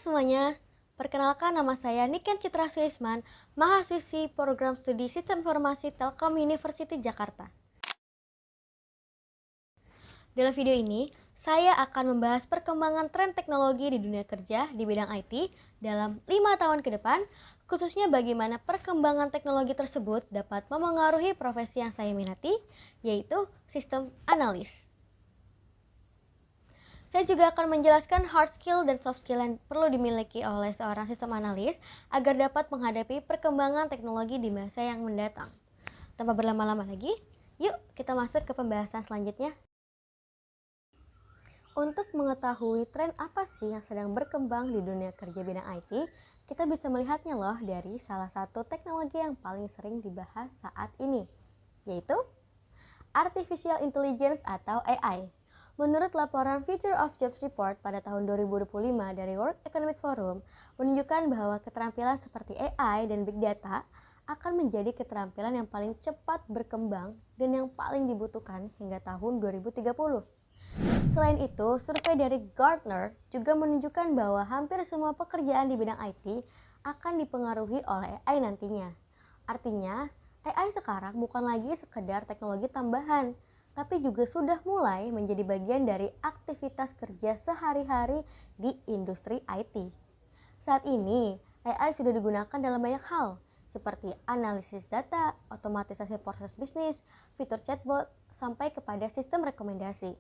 semuanya, perkenalkan nama saya Niken Citra Suisman, mahasiswi program studi Sistem Informasi Telkom University Jakarta. Dalam video ini, saya akan membahas perkembangan tren teknologi di dunia kerja di bidang IT dalam 5 tahun ke depan, khususnya bagaimana perkembangan teknologi tersebut dapat memengaruhi profesi yang saya minati, yaitu sistem analis. Saya juga akan menjelaskan hard skill dan soft skill yang perlu dimiliki oleh seorang sistem analis agar dapat menghadapi perkembangan teknologi di masa yang mendatang. Tanpa berlama-lama lagi, yuk kita masuk ke pembahasan selanjutnya. Untuk mengetahui tren apa sih yang sedang berkembang di dunia kerja bidang IT, kita bisa melihatnya loh dari salah satu teknologi yang paling sering dibahas saat ini, yaitu Artificial Intelligence atau AI. Menurut laporan Future of Jobs Report pada tahun 2025 dari World Economic Forum, menunjukkan bahwa keterampilan seperti AI dan Big Data akan menjadi keterampilan yang paling cepat berkembang dan yang paling dibutuhkan hingga tahun 2030. Selain itu, survei dari Gartner juga menunjukkan bahwa hampir semua pekerjaan di bidang IT akan dipengaruhi oleh AI nantinya. Artinya, AI sekarang bukan lagi sekedar teknologi tambahan, tapi juga sudah mulai menjadi bagian dari aktivitas kerja sehari-hari di industri IT. Saat ini, AI sudah digunakan dalam banyak hal, seperti analisis data, otomatisasi proses bisnis, fitur chatbot, sampai kepada sistem rekomendasi.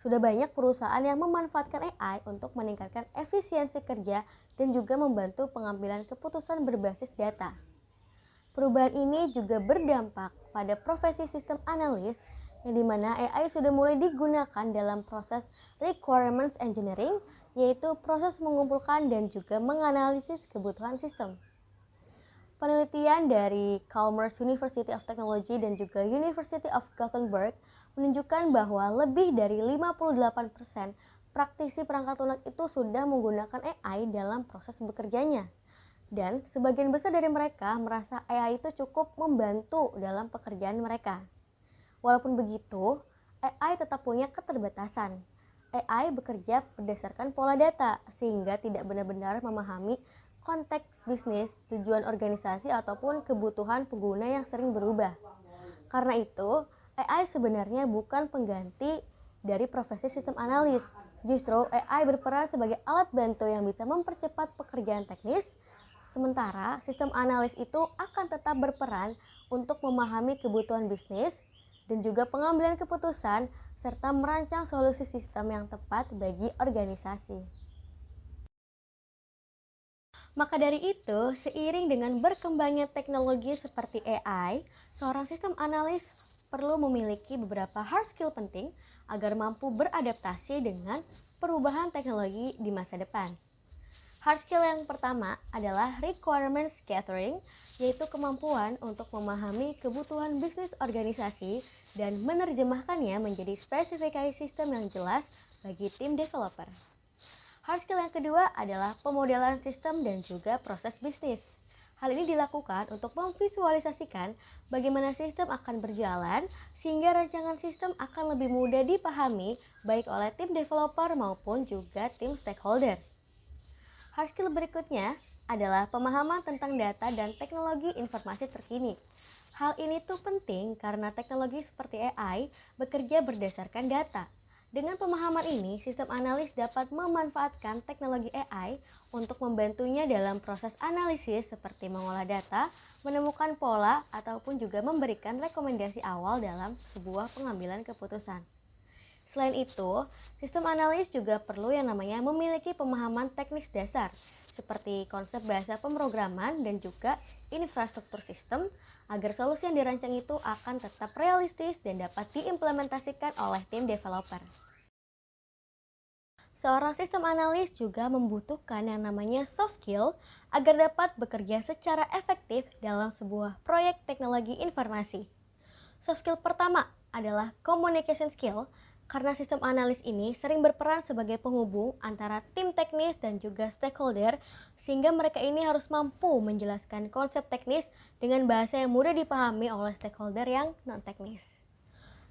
Sudah banyak perusahaan yang memanfaatkan AI untuk meningkatkan efisiensi kerja dan juga membantu pengambilan keputusan berbasis data. Perubahan ini juga berdampak pada profesi sistem analis, yang dimana AI sudah mulai digunakan dalam proses requirements engineering, yaitu proses mengumpulkan dan juga menganalisis kebutuhan sistem. Penelitian dari Chalmers University of Technology dan juga University of Gothenburg menunjukkan bahwa lebih dari 58% praktisi perangkat lunak itu sudah menggunakan AI dalam proses bekerjanya. Dan sebagian besar dari mereka merasa AI itu cukup membantu dalam pekerjaan mereka. Walaupun begitu, AI tetap punya keterbatasan. AI bekerja berdasarkan pola data, sehingga tidak benar-benar memahami konteks bisnis, tujuan organisasi, ataupun kebutuhan pengguna yang sering berubah. Karena itu, AI sebenarnya bukan pengganti dari profesi sistem analis. Justru AI berperan sebagai alat bantu yang bisa mempercepat pekerjaan teknis, sementara sistem analis itu akan tetap berperan untuk memahami kebutuhan bisnis dan juga pengambilan keputusan serta merancang solusi sistem yang tepat bagi organisasi. Maka dari itu, seiring dengan berkembangnya teknologi seperti AI, seorang sistem analis perlu memiliki beberapa hard skill penting agar mampu beradaptasi dengan perubahan teknologi di masa depan. Hard skill yang pertama adalah requirements gathering, yaitu kemampuan untuk memahami kebutuhan bisnis organisasi dan menerjemahkannya menjadi spesifikasi sistem yang jelas bagi tim developer. Hard skill yang kedua adalah pemodelan sistem dan juga proses bisnis. Hal ini dilakukan untuk memvisualisasikan bagaimana sistem akan berjalan sehingga rancangan sistem akan lebih mudah dipahami baik oleh tim developer maupun juga tim stakeholder. Hard skill berikutnya adalah pemahaman tentang data dan teknologi informasi terkini. Hal ini tuh penting karena teknologi seperti AI bekerja berdasarkan data. Dengan pemahaman ini, sistem analis dapat memanfaatkan teknologi AI untuk membantunya dalam proses analisis seperti mengolah data, menemukan pola, ataupun juga memberikan rekomendasi awal dalam sebuah pengambilan keputusan. Selain itu, sistem analis juga perlu yang namanya memiliki pemahaman teknis dasar, seperti konsep bahasa pemrograman dan juga infrastruktur sistem, agar solusi yang dirancang itu akan tetap realistis dan dapat diimplementasikan oleh tim developer. Seorang sistem analis juga membutuhkan yang namanya soft skill agar dapat bekerja secara efektif dalam sebuah proyek teknologi informasi. Soft skill pertama adalah communication skill, karena sistem analis ini sering berperan sebagai penghubung antara tim teknis dan juga stakeholder, sehingga mereka ini harus mampu menjelaskan konsep teknis dengan bahasa yang mudah dipahami oleh stakeholder yang non-teknis.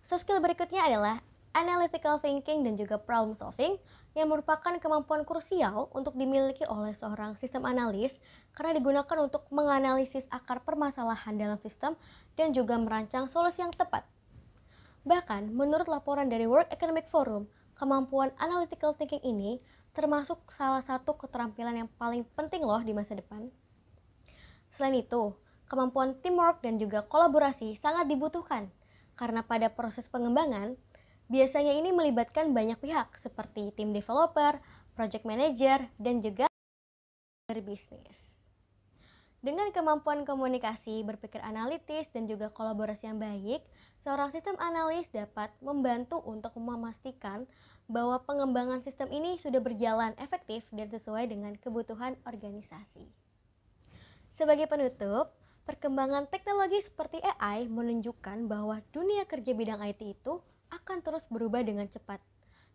Soft skill berikutnya adalah analytical thinking dan juga problem solving, yang merupakan kemampuan krusial untuk dimiliki oleh seorang sistem analis karena digunakan untuk menganalisis akar permasalahan dalam sistem dan juga merancang solusi yang tepat. Bahkan, menurut laporan dari World Economic Forum, kemampuan analytical thinking ini termasuk salah satu keterampilan yang paling penting loh di masa depan. Selain itu, kemampuan teamwork dan juga kolaborasi sangat dibutuhkan karena pada proses pengembangan, biasanya ini melibatkan banyak pihak seperti tim developer, project manager, dan juga berbisnis. Dengan kemampuan komunikasi, berpikir analitis, dan juga kolaborasi yang baik, seorang sistem analis dapat membantu untuk memastikan bahwa pengembangan sistem ini sudah berjalan efektif dan sesuai dengan kebutuhan organisasi. Sebagai penutup, perkembangan teknologi seperti AI menunjukkan bahwa dunia kerja bidang IT itu akan terus berubah dengan cepat.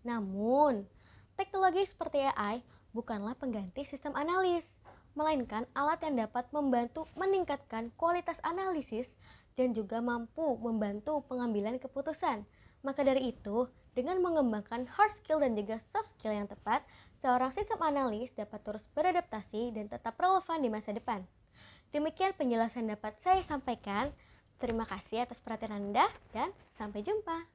Namun, teknologi seperti AI bukanlah pengganti sistem analis, melainkan alat yang dapat membantu meningkatkan kualitas analisis dan juga mampu membantu pengambilan keputusan. Maka dari itu, dengan mengembangkan hard skill dan juga soft skill yang tepat, seorang sistem analis dapat terus beradaptasi dan tetap relevan di masa depan. Demikian penjelasan dapat saya sampaikan. Terima kasih atas perhatian Anda dan sampai jumpa.